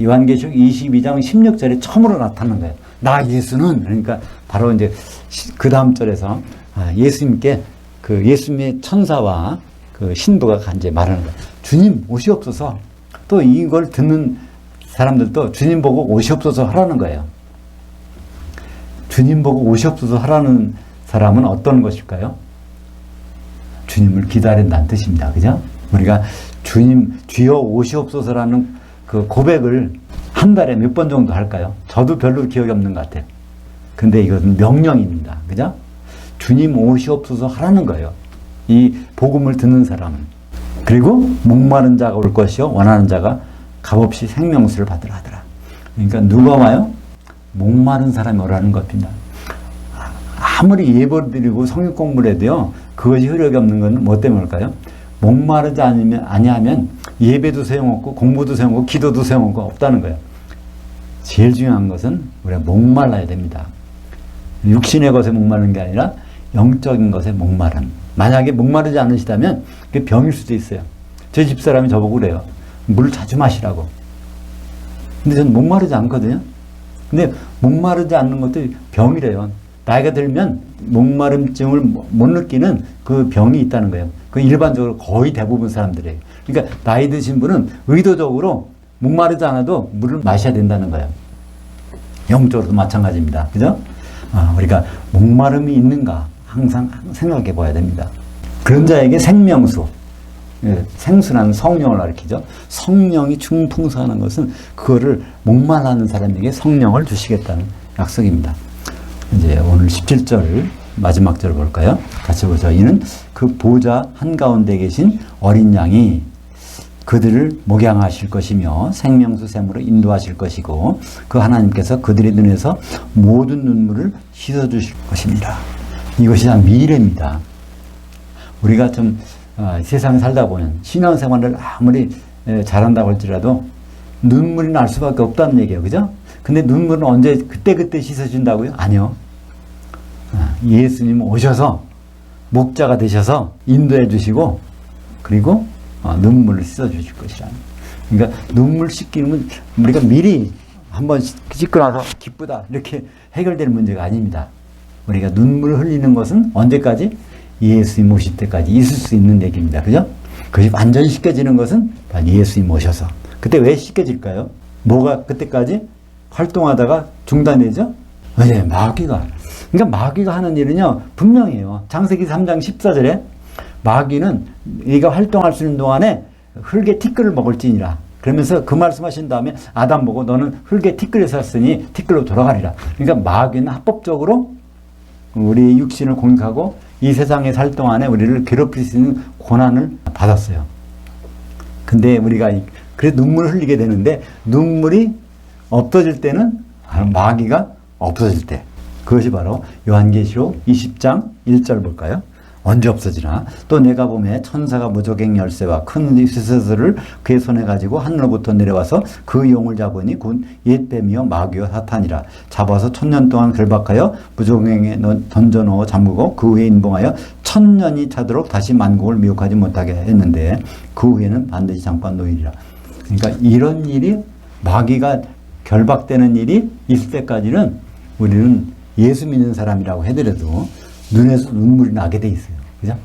요한계시록 22장 16절에 처음으로 나타나는 거예요. 나 예수는 그러니까 바로 이제 그 다음 절에서 예수님께 그 예수님의 천사와 그 신부가 이제 말하는 거예요. 주님 오시옵소서. 또 이걸 듣는 사람들도 주님 보고 오시옵소서 하라는 거예요. 주님 보고 오시옵소서 하라는 사람은 어떤 것일까요? 주님을 기다린다는 뜻입니다. 그죠? 우리가 주님, 주여 오시옵소서라는 그 고백을 한 달에 몇 번 정도 할까요? 저도 별로 기억이 없는 것 같아요. 근데 이것은 명령입니다. 그죠? 주님 오시옵소서 하라는 거예요. 이 복음을 듣는 사람은. 그리고 목마른 자가 올 것이요 원하는 자가 값없이 생명수를 받으라 하더라. 그러니까 누가 와요? 목마른 사람이 오라는 겁니다. 아무리 예배 드리고 성경 공부를 해도요 그것이 효력이 없는 건 뭐 때문일까요? 목마르지 아니하면 예배도 소용없고 공부도 소용없고 기도도 소용없고 없다는 거예요. 제일 중요한 것은 우리가 목말라야 됩니다. 육신의 것에 목마른 게 아니라 영적인 것에 목마른. 만약에 목마르지 않으시다면 그게 병일 수도 있어요. 제 집사람이 저보고 그래요. 물 자주 마시라고. 근데 저는 목마르지 않거든요. 근데 목마르지 않는 것도 병이래요. 나이가 들면 목마름증을 못 느끼는 그 병이 있다는 거예요. 그 일반적으로 거의 대부분 사람들이에요. 그러니까 나이 드신 분은 의도적으로 목마르지 않아도 물을 마셔야 된다는 거예요. 영적으로도 마찬가지입니다. 그죠? 우리가 목마름이 있는가 항상 생각해 봐야 됩니다. 그런 자에게 생명수, 생수라는 성령을 가리키죠. 성령이 충풍성하는 것은 그거를 목말라는 사람에게 성령을 주시겠다는 약속입니다. 이제 오늘 17절 마지막 절을 볼까요? 같이 보죠. 이는 그 보좌 한가운데 계신 어린 양이 그들을 목양하실 것이며 생명수 샘으로 인도하실 것이고 그 하나님께서 그들의 눈에서 모든 눈물을 씻어주실 것입니다. 이것이 다 미래입니다. 우리가 좀 세상에 살다 보면 신앙생활을 아무리 잘한다고 할지라도 눈물이 날 수밖에 없다는 얘기예요. 그죠? 근데 눈물은 언제 그때그때 씻어준다고요? 아니요. 예수님 오셔서 목자가 되셔서 인도해 주시고 그리고 눈물을 씻어 주실 것이라. 그러니까 눈물 씻기는 우리가 미리 한번 씻고 나서 기쁘다 이렇게 해결될 문제가 아닙니다. 우리가 눈물을 흘리는 것은 언제까지? 예수님 오실 때까지 있을 수 있는 얘기입니다. 그죠? 그것이 완전히 씻겨지는 것은 예수님 오셔서. 그때 왜 씻겨질까요? 뭐가 그때까지 활동하다가 중단되죠? 네, 마귀가. 그러니까 마귀가 하는 일은요, 분명해요. 창세기 3장 14절에 마귀는 얘가 활동할 수 있는 동안에 흙의 티끌을 먹을지니라. 그러면서 그 말씀하신 다음에 아담 보고 너는 흙의 티끌에 샀으니 티끌로 돌아가리라. 그러니까 마귀는 합법적으로 우리 육신을 공격하고 이 세상에 살 동안에 우리를 괴롭힐 수 있는 권한을 받았어요. 근데 우리가 그래 눈물을 흘리게 되는데 눈물이 없어질 때는 마귀가 없어질 때. 그것이 바로 요한계시록 20장 1절 볼까요? 언제 없어지나? 또 내가 보매 천사가 무저갱 열쇠와 큰 쇠서를 그의 손에 가지고 하늘로부터 내려와서 그 용을 잡으니 곧 옛뱀이요 마귀요 사탄이라. 잡아서 1000년 동안 결박하여 무저갱에 던져넣어 잠그고 그 후에 인봉하여 1000년이 차도록 다시 만국을 미혹하지 못하게 했는데 그 후에는 반드시 잠깐 놓이리라. 그러니까 이런 일이 마귀가 결박되는 일이 있을 때까지는 우리는 예수 믿는 사람이라고 해더라도 눈에서 눈물이 나게 돼 있어요. 그죠?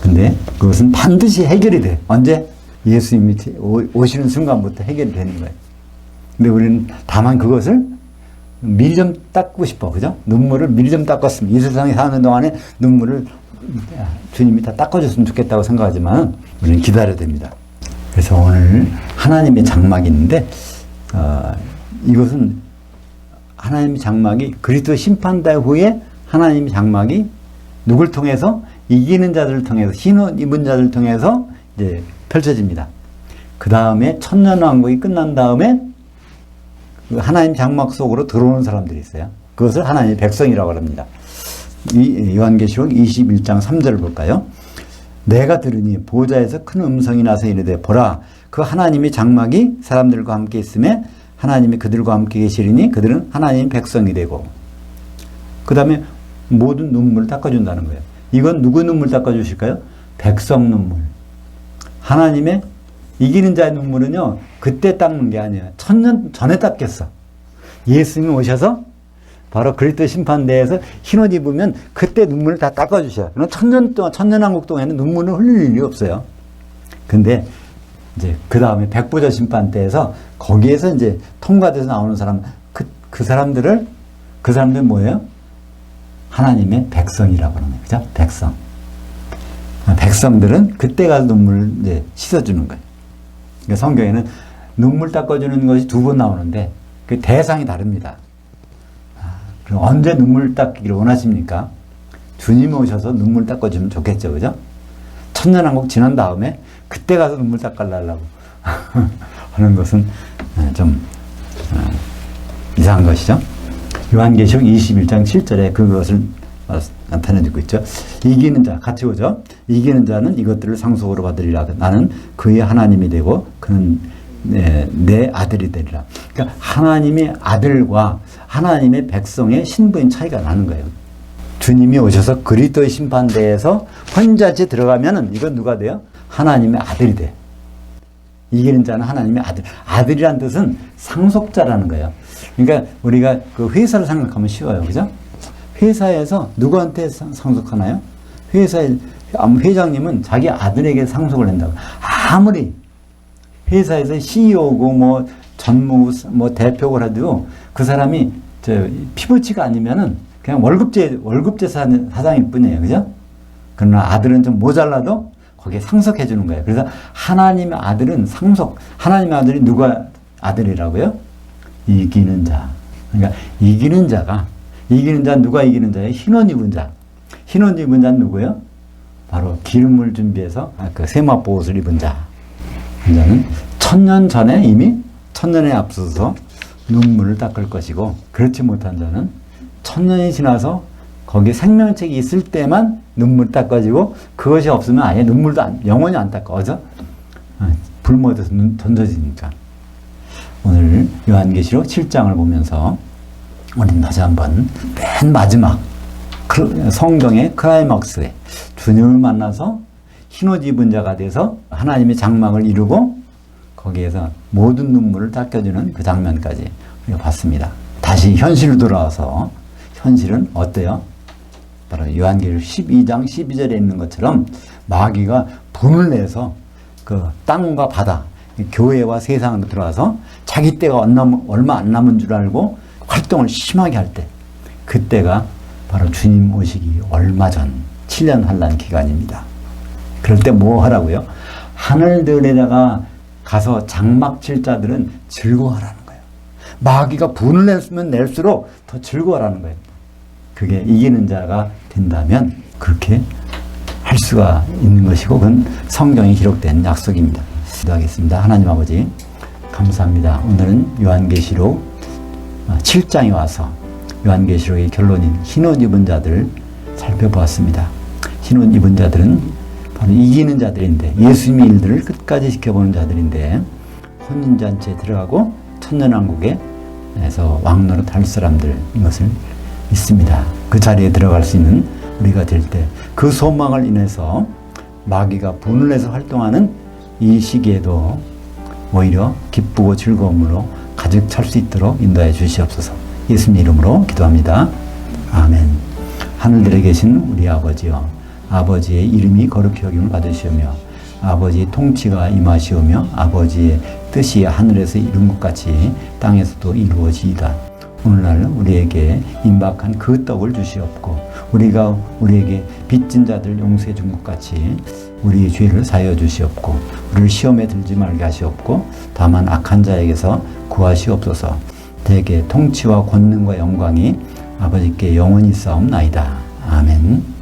근데 그것은 반드시 해결이 돼. 언제? 예수님이 오시는 순간부터 해결이 되는 거예요. 근데 우리는 다만 그것을 미리 좀 닦고 싶어. 그죠? 눈물을 미리 좀 닦았으면 이 세상에 사는 동안에 눈물을 주님이 다 닦아줬으면 좋겠다고 생각하지만 우리는 기다려야 됩니다. 그래서 오늘 하나님의 장막이 있는데 이것은 하나님의 장막이 그리스도 심판대 후에 하나님의 장막이 누굴 통해서? 이기는 자들을 통해서, 신원 입은 자들을 통해서 이제 펼쳐집니다. 그 다음에 천년왕국이 끝난 다음에 그 하나님 장막 속으로 들어오는 사람들이 있어요. 그것을 하나님의 백성이라고 합니다. 이 요한계시록 21장 3절을 볼까요? 내가 들으니 보좌에서 큰 음성이 나서 이르되 보라 그 하나님의 장막이 사람들과 함께 있음에 하나님이 그들과 함께 계시리니 그들은 하나님의 백성이 되고 그 다음에 모든 눈물을 닦아준다는 거예요. 이건 누구 눈물 닦아주실까요? 백성 눈물. 하나님의 이기는 자의 눈물은요 그때 닦는 게 아니에요. 1000년 전에 닦였어. 예수님이 오셔서 바로 그리스도 심판대에서 흰옷 입으면 그때 눈물을 다 닦아주셔요. 그럼 1000년 동안, 천년왕국 동안에는 눈물을 흘릴 일이 없어요. 근데 이제 그 다음에 백보자 심판대에서 거기에서 이제 통과돼서 나오는 사람, 그 사람들은 뭐예요? 하나님의 백성이라고 하는 거예요. 그죠? 백성. 백성들은 그때 가서 눈물을 이제 씻어주는 거예요. 그러니까 성경에는 눈물 닦아주는 것이 2번 나오는데 그 대상이 다릅니다. 그럼 언제 눈물 닦기를 원하십니까? 주님이 오셔서 눈물 닦아주면 좋겠죠. 그죠? 천년왕국 지난 다음에 그때 가서 눈물 닦아달라고 하는 것은 좀 이상한 것이죠. 요한계시록 21장 7절에 그것을 나타내주고 있죠. 이기는 자, 같이 오죠. 이기는 자는 이것들을 상속으로 받으리라. 나는 그의 하나님이 되고 그는 내 아들이 되리라. 그러니까 하나님의 아들과 하나님의 백성의 신분의 차이가 나는 거예요. 주님이 오셔서 그리스도의 심판대에서 혼자지 들어가면은 이건 누가 돼요? 하나님의 아들이 돼. 이기는 자는 하나님의 아들. 아들이란 뜻은 상속자라는 거예요. 그러니까 우리가 그 회사를 생각하면 쉬워요. 그죠? 회사에서 누구한테 상속하나요? 회사의 회장님은 자기 아들에게 상속을 한다고. 아무리 회사에서 CEO고 뭐 전무 뭐 대표를 해도 그 사람이 피부치가 아니면은 그냥 월급제 사장일 뿐이에요. 그죠? 그러나 아들은 좀 모자라도 거기에 상속해 주는 거예요. 그래서 하나님의 아들은 상속. 하나님의 아들이 누가 아들이라고요? 이기는 자. 그러니까 이기는 자가, 이기는 자는 누가 이기는 자예요? 흰옷 입은 자. 흰옷 입은 자는 누구예요? 바로 기름을 준비해서 그 세마포 옷을 입은 자. 그 자는 천년 전에 이미 천년에 앞서서 눈물을 닦을 것이고, 그렇지 못한 자는 천년이 지나서 거기에 생명책이 있을 때만 눈물 닦아지고, 그것이 없으면 아예 눈물도 영원히 안 닦아져. 불모에서 던져지니까. 오늘 요한계시록 7장을 보면서 우리는 다시 한번 맨 마지막 성경의 클라이막스에 주님을 만나서 흰옷 입은 자가 돼서 하나님의 장막을 이루고 거기에서 모든 눈물을 닦아주는 그 장면까지 우리가 봤습니다. 다시 현실로 돌아와서 현실은 어때요? 바로 요한계시록 12장 12절에 있는 것처럼 마귀가 분을 내서 그 땅과 바다, 교회와 세상으로 들어와서 자기 때가 얼마 안 남은 줄 알고 활동을 심하게 할 때, 그때가 바로 주님 오시기 얼마 전 7년 환란 기간입니다. 그럴 때 뭐 하라고요? 하늘들에다가 가서 장막 칠 자들은 즐거워하라는 거예요. 마귀가 분을 냈으면 낼수록 더 즐거워하라는 거예요. 그게 이기는 자가 된다면 그렇게 할 수가 있는 것이고, 그건 성경에 기록된 약속입니다. 기도하겠습니다. 하나님 아버지, 감사합니다. 오늘은 요한계시록 7장에 와서 요한계시록의 결론인 흰옷 입은 자들 살펴보았습니다. 흰옷 입은 자들은 바로 이기는 자들인데, 예수님의 일들을 끝까지 지켜보는 자들인데, 혼인잔치에 들어가고 천년왕국에서 왕노릇 할 사람들인 것을 믿습니다. 그 자리에 들어갈 수 있는 우리가 될 때, 그 소망을 인해서 마귀가 분을 내서 활동하는 이 시기에도 오히려 기쁘고 즐거움으로 가득 찰 수 있도록 인도해 주시옵소서. 예수님 이름으로 기도합니다. 아멘. 하늘들에 계신 우리 아버지여, 아버지의 이름이 거룩히 여김을 받으시오며 아버지의 통치가 임하시오며 아버지의 뜻이 하늘에서 이룬 것 같이 땅에서도 이루어지이다. 오늘날 우리에게 임박한 그 떡을 주시옵고, 우리가 우리에게 빚진 자들 용서해 준 것 같이 우리의 죄를 사하여 주시옵고, 우리를 시험에 들지 말게 하시옵고, 다만 악한 자에게서 구하시옵소서. 대개 통치와 권능과 영광이 아버지께 영원히 있사옵나이다. 아멘.